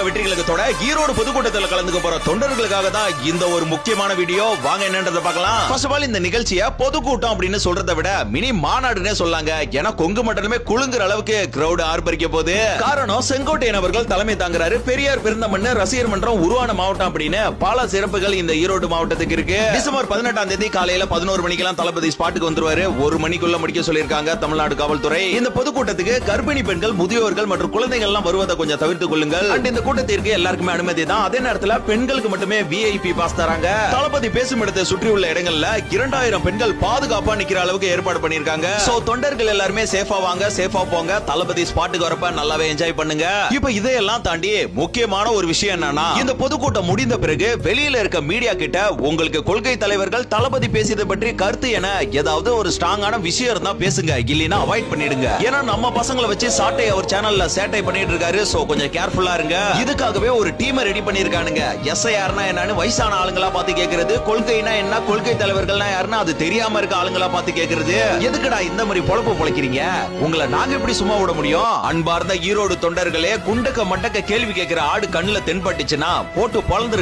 தமிழக வெற்றிகளுக்கு தொட ஈரோடு பொதுக்கூட்டத்தில் கலந்துக்க போற தொண்டர்களுக்காக தான் இந்த ஒரு முக்கியமான வீடியோ. வாங்க என்னன்றதை பார்க்கலாம். ஃபர்ஸ்ட் ஆஃப் ஆல் இந்த நிகழ்ச்சியை பொதுக்கூட்டம் அப்படின்னு சொல்றதை விட மினி மாநாடுனே சொல்லாங்க. ஏன்னா கொங்கு மண்டலமே குலுங்குற அளவுக்கு கிரௌட் ஆர்ப்பரிக்க போகுது. காரணம் செங்கோட்டையன் அவர்கள் தலைமை தாங்குறாரு. பெரியார் பிறந்த மண்ணு, ரசிகர் மன்றம் உருவான மாவட்டம் அப்படின்னு பல சிறப்புகள் இந்த ஈரோடு மாவட்டத்துக்கு இருக்கு. டிசம்பர் 18ஆம் தேதி காலையில 11 மணிக்கெல்லாம் தளபதி ஸ்பாட்டுக்கு வந்துருவாரு. 1 மணிக்குள்ள முடிக்க சொல்லியிருக்காங்க தமிழ்நாடு காவல்துறை. இந்த பொதுக்கூட்டத்துக்கு கர்ப்பிணி பெண்கள், முதியோர்கள் மற்றும் குழந்தைகள் எல்லாம் வருவதை கொஞ்சம் தவிர்த்துக் கொள்ளுங்கள். இந்த கூட்டத்திற்கு எல்லாருக்குமே அனுமதி தான். அதே நேரத்தில் பெண்களுக்கு மட்டுமே விஐபி பாஸ் தராங்க. தளபதி பேசும் இடத்தை சுற்றி உள்ள இடங்கள்ல 2000 பெண்கள் பாதுகாப்பா நிக்கிற அளவுக்கு ஏற்பாடு பண்ணிருக்காங்க. சோ தொண்டர்கள் எல்லாருமே சேஃபா வாங்க, சேஃபா போங்க. தளபதி ஸ்பாட்டுக்கு வரப்ப நல்லாவே என்ஜாய் பண்ணுங்க. இப்போ இதையெல்லாம் தாண்டி முக்கியமான ஒரு விஷயம் என்னன்னா, இந்த பொதுக்கூட்டம் முடிந்த பிறகு வெளியில இருக்க மீடியா கிட்ட உங்களுக்கு கொள்கை தலைவர்கள் தளபதி பேசியதை பற்றி கருத்து என ஏதாவது ஒரு ஸ்ட்ராங்கான விஷயம் இருந்தா பேசுங்க, இல்லைன்னா அவாய்ட் பண்ணிடுங்க. ஏன்னா நம்ம பசங்களை வச்சு சாட்டை அவர் சேனல்ல சேட்டை பண்ணிட்டு இருக்காரு. சோ கொஞ்சம் கேர்ஃபுல்லா இருங்க. இதுக்காகவே ஒரு டீம் ரெடி பண்ணிருக்கானுங்க. எஸ்ஐஆர்னா என்னன்னு வயசான ஆளுங்களா பார்த்து கேக்குறது, கொள்கைனா என்ன, கொள்கை தலைவர்கள்னா யாருன்னா அது தெரியாம இருக்க ஆளுங்களா பார்த்து கேக்குறது. எதுக்குடா இந்த மாதிரி பொழப்பு பொழைக்கிறீங்க? உங்களை நாங்க எப்படி சும்மா விட முடியும்? அன்பார்ந்த ஈரோடு தொண்டர்களே, குண்டக்க மண்டக்க கேள்வி கேட்கிற ஆடு கண்ணுல தென்பட்டுச்சுன்னா போட்டு பொழந்துருங்க.